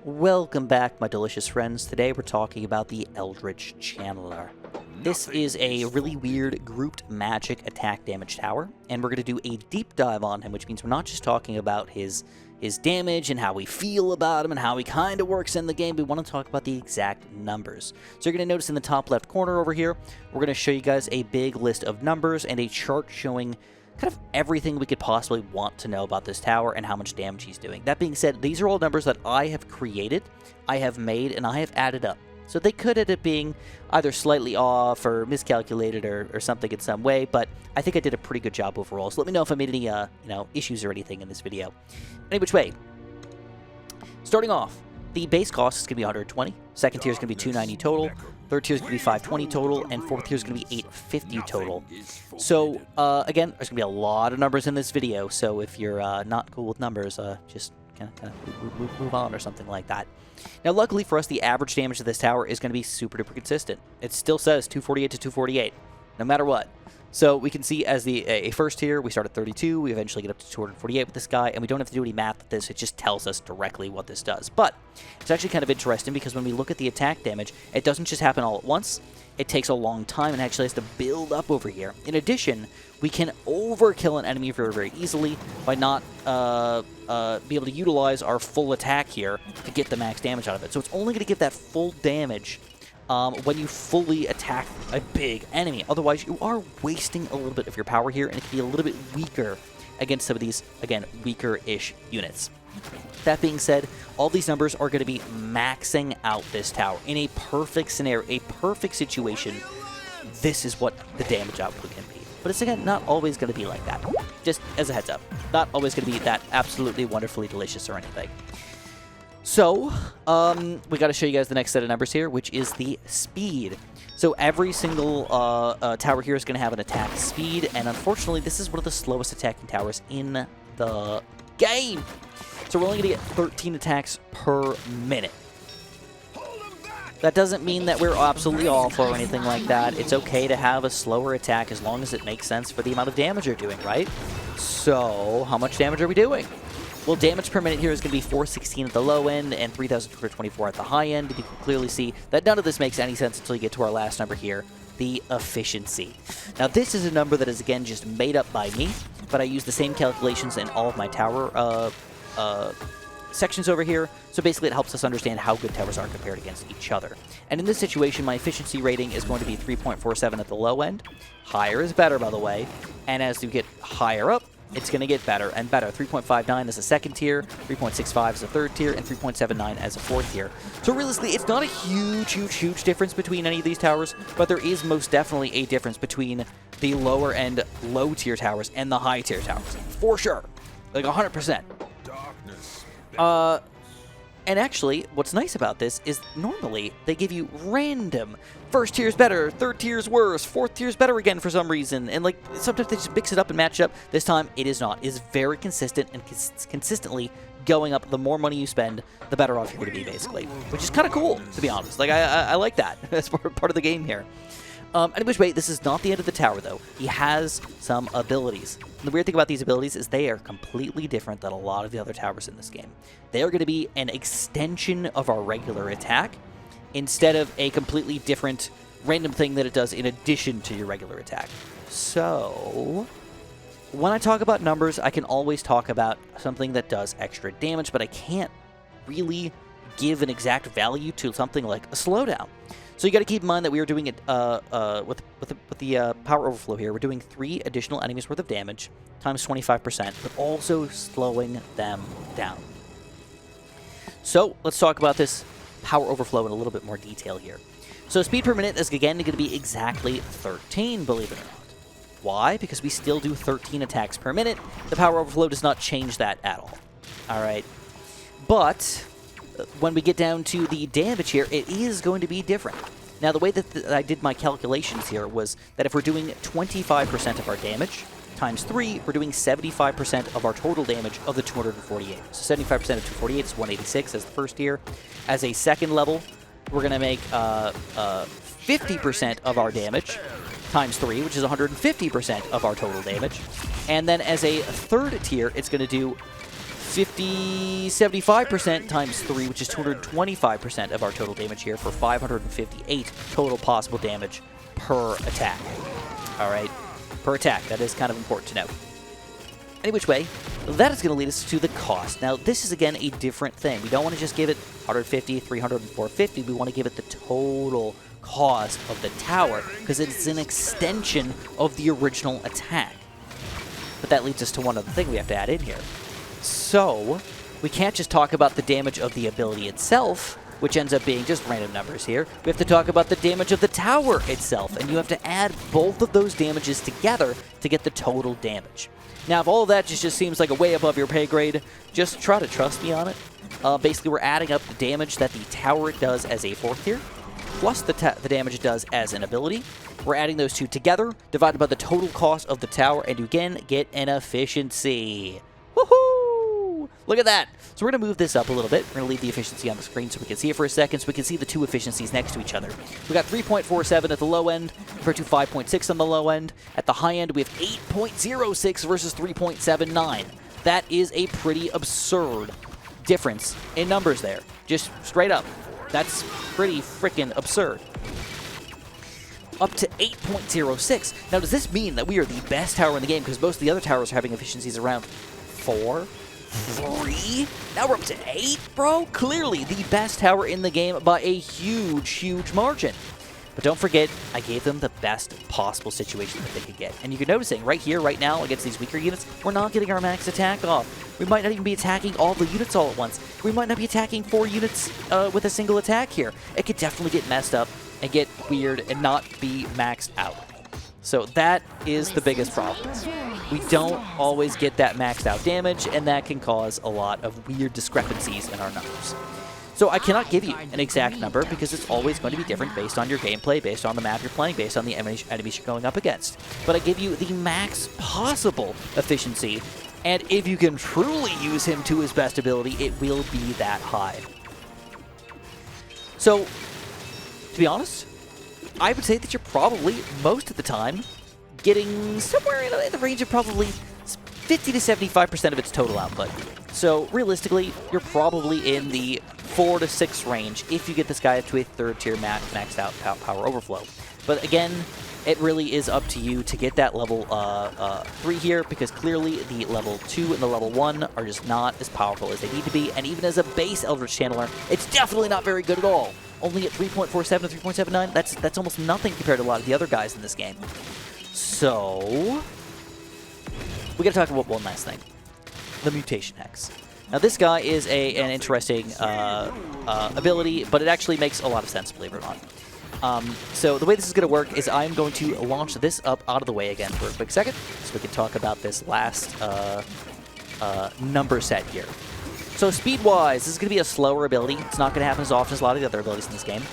Welcome back, my delicious friends. Today we're talking about the Eldritch Channeler. This is a really weird grouped magic attack damage tower, and we're going to do a deep dive on him, which means we're not just talking about his damage and how we feel about him and how he kind of works in the game. We want to talk about the exact numbers. So you're going to notice in the top left corner over here, we're going to show you guys a big list of numbers and a chart showing kind of everything we could possibly want to know about this tower and how much damage he's doing. That being said, these are all numbers that I have created, I have made, and I have added up. So they could end up being either slightly off or miscalculated or something in some way, but I think I did a pretty good job overall. So let me know if I made any issues or anything in this video. Any which way. Starting off, the base cost is going to be 120. Second tier is going to be 290 total. Third tier is going to be 520 total, and fourth tier is going to be 850 total. So, again, there's going to be a lot of numbers in this video, so if you're not cool with numbers, just kind of move on or something like that. Now, luckily for us, the average damage of this tower is going to be super duper consistent. It still says 248 to 248, no matter what. So we can see as a first tier, we start at 32, we eventually get up to 248 with this guy, and we don't have to do any math with this, it just tells us directly what this does. But it's actually kind of interesting because when we look at the attack damage, it doesn't just happen all at once, it takes a long time and actually has to build up over here. In addition, we can overkill an enemy very, very easily by not be able to utilize our full attack here to get the max damage out of it. So it's only going to give that full damage when you fully attack a big enemy. Otherwise, you are wasting a little bit of your power here, and it can be a little bit weaker against some of these, again, weaker-ish units. That being said, all these numbers are going to be maxing out this tower. In a perfect scenario, a perfect situation, this is what the damage output can be. But it's, again, not always going to be like that. Just as a heads up. Not always going to be that absolutely wonderfully delicious or anything. So, we got to show you guys the next set of numbers here, which is the speed. So every single tower here is going to have an attack speed, and unfortunately, this is one of the slowest attacking towers in the game. So we're only going to get 13 attacks per minute. That doesn't mean that we're absolutely awful or anything like that. It's okay to have a slower attack as long as it makes sense for the amount of damage you're doing, right? So, how much damage are we doing? Well, damage per minute here is going to be 416 at the low end and 3,224 at the high end. You can clearly see that none of this makes any sense until you get to our last number here, the efficiency. Now, this is a number that is, again, just made up by me, but I use the same calculations in all of my tower sections over here, so basically it helps us understand how good towers are compared against each other. And in this situation, my efficiency rating is going to be 3.47 at the low end. Higher is better, by the way, and as you get higher up, it's going to get better and better. 3.59 as a second tier, 3.65 as a third tier, and 3.79 as a fourth tier. So realistically, it's not a huge difference between any of these towers, but there is most definitely a difference between the lower end low tier towers and the high tier towers. For sure. Like 100%. And actually, what's nice about this is normally they give you random. First tier's better, third tier's worse, fourth tier's better again for some reason. And like sometimes they just mix it up and match it up. This time it is not. It is very consistent and consistently going up. The more money you spend, the better off you're going to be, basically. Which is kind of cool, to be honest. Like I like that. That's part of the game here. Anyways, wait, this is not the end of the tower, though. He has some abilities. And the weird thing about these abilities is they are completely different than a lot of the other towers in this game. They are going to be an extension of our regular attack instead of a completely different random thing that it does in addition to your regular attack. So, when I talk about numbers, I can always talk about something that does extra damage, but I can't really give an exact value to something like a slowdown. So you got to keep in mind that we are doing it with the power overflow here. We're doing 3 additional enemies worth of damage times 25%, but also slowing them down. So let's talk about this power overflow in a little bit more detail here. So speed per minute is again going to be exactly 13, believe it or not. Why? Because we still do 13 attacks per minute. The power overflow does not change that at all. All right, but when we get down to the damage here, it is going to be different. Now, the way that I did my calculations here was that if we're doing 25% of our damage times 3, we're doing 75% of our total damage of the 248. So 75% of 248 is 186 as the first tier. As a second level, we're going to make 50% of our damage times 3, which is 150% of our total damage. And then as a third tier, it's going to do 75% times 3, which is 225% of our total damage here for 558 total possible damage per attack. All right, per attack. That is kind of important to know. Any which way, that is going to lead us to the cost. Now, this is, again, a different thing. We don't want to just give it 150, 300, and 450. We want to give it the total cost of the tower, because it's an extension of the original attack. But that leads us to one other thing we have to add in here. So, we can't just talk about the damage of the ability itself, which ends up being just random numbers here. We have to talk about the damage of the tower itself, and you have to add both of those damages together to get the total damage. Now, if all of that just seems like a way above your pay grade, just try to trust me on it. Basically, we're adding up the damage that the tower does as a 4th tier, plus the damage it does as an ability. We're adding those two together, divided by the total cost of the tower, and you again get an efficiency. Woohoo! Look at that! So we're going to move this up a little bit. We're going to leave the efficiency on the screen so we can see it for a second, so we can see the two efficiencies next to each other. We got 3.47 at the low end, compared to 5.6 on the low end. At the high end, we have 8.06 versus 3.79. That is a pretty absurd difference in numbers there. Just straight up. That's pretty freaking absurd. Up to 8.06. Now, does this mean that we are the best tower in the game? Because most of the other towers are having efficiencies around 4, 3. Now we're up to 8, bro. Clearly the best tower in the game by a huge, huge margin. But don't forget, I gave them the best possible situation that they could get. And you're noticing right here, right now, against these weaker units, we're not getting our max attack off. We might not even be attacking all the units all at once. We might not be attacking 4 units with a single attack here. It could definitely get messed up and get weird and not be maxed out. So that is the biggest problem. We don't always get that maxed out damage, and that can cause a lot of weird discrepancies in our numbers. So I cannot give you an exact number because it's always going to be different based on your gameplay, based on the map you're playing, based on the enemies you're going up against. But I give you the max possible efficiency, and if you can truly use him to his best ability, it will be that high. So, to be honest, I would say that you're probably, most of the time, getting somewhere in the range of probably 50 to 75% of its total output. So realistically, you're probably in the 4 to 6 range if you get this guy to a 3rd tier maxed out power overflow. But again, it really is up to you to get that level 3 here, because clearly the level 2 and the level 1 are just not as powerful as they need to be, and even as a base Eldritch Channeler, it's definitely not very good at all. Only at 3.47 to 3.79, that's almost nothing compared to a lot of the other guys in this game. So, we gotta talk about one last thing. The Mutation Hex. Now this guy is an interesting ability, but it actually makes a lot of sense, believe it or not. So the way this is going to work is I'm going to launch this up out of the way again for a quick second, so we can talk about this last number set here. So speed-wise, this is going to be a slower ability. It's not going to happen as often as a lot of the other abilities in this game.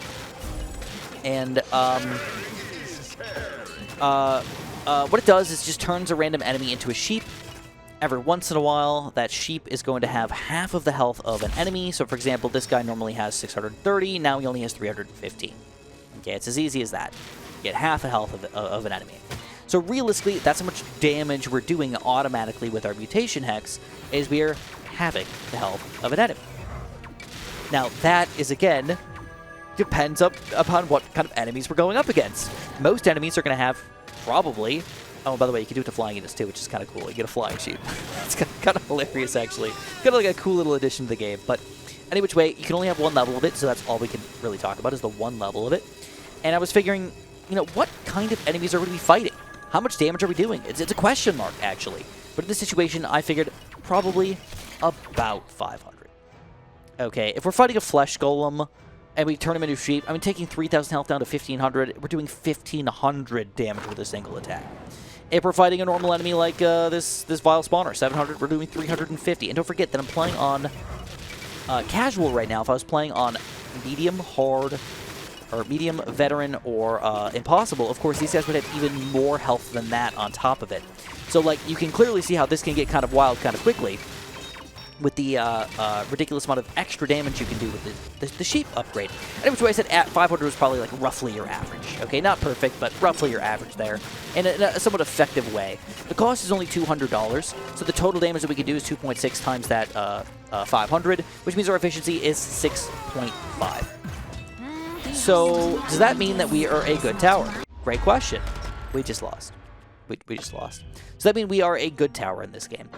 And what it does is just turns a random enemy into a sheep. Every once in a while, that sheep is going to have half of the health of an enemy. So, for example, this guy normally has 630. Now he only has 315. Okay, it's as easy as that. You get half the health of an enemy. So, realistically, that's how much damage we're doing automatically with our Mutation Hex, is we are halving the health of an enemy. Now, that is, again, depends upon what kind of enemies we're going up against. Most enemies are going to have probably... Oh, by the way, you can do it to flying units too, which is kind of cool. You get a flying sheep. It's kind of hilarious, actually. Kind of like a cool little addition to the game. But any which way, you can only have one level of it, so that's all we can really talk about is the one level of it. And I was figuring, you know, what kind of enemies are we going to be fighting? How much damage are we doing? It's a question mark, actually. But in this situation, I figured probably about 500. Okay, if we're fighting a flesh golem and we turn him into sheep, I mean, taking 3,000 health down to 1,500, we're doing 1,500 damage with a single attack. If we're fighting a normal enemy like this vile spawner, 700, we're doing 350. And don't forget that I'm playing on casual right now. If I was playing on medium, hard, or medium, veteran, or impossible, of course, these guys would have even more health than that on top of it. So, like, you can clearly see how this can get kind of wild kind of quickly. with the ridiculous amount of extra damage you can do with the sheep upgrade. And which way I said at 500 was probably like roughly your average. Okay, not perfect, but roughly your average there, in a somewhat effective way. The cost is only $200, so the total damage that we can do is 2.6 times that 500, which means our efficiency is 6.5. So does that mean that we are a good tower? Great question. We just lost. We just lost. Does that mean we are a good tower in this game?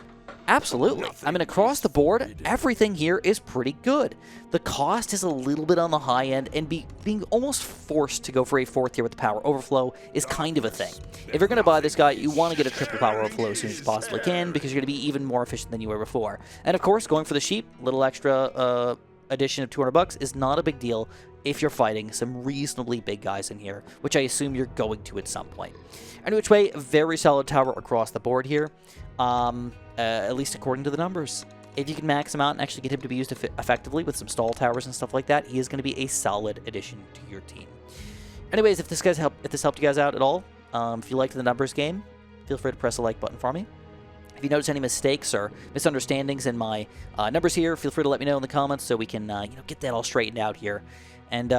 Absolutely. I mean, across the board, everything here is pretty good. The cost is a little bit on the high end, and being almost forced to go for a 4th tier with the power overflow is kind of a thing. If you're going to buy this guy, you want to get a triple power overflow as soon as you possibly can, because you're going to be even more efficient than you were before. And of course, going for the sheep, little extra addition of $200 is not a big deal if you're fighting some reasonably big guys in here, which I assume you're going to at some point. Any which way, very solid tower across the board here. At least according to the numbers. If you can max him out and actually get him to be used effectively with some stall towers and stuff like that, he is going to be a solid addition to your team. Anyways, if this helped you guys out at all, if you liked the numbers game, feel free to press the like button for me. If you notice any mistakes or misunderstandings in my numbers here, feel free to let me know in the comments so we can get that all straightened out here. And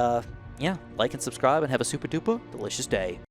yeah, like and subscribe and have a super duper delicious day.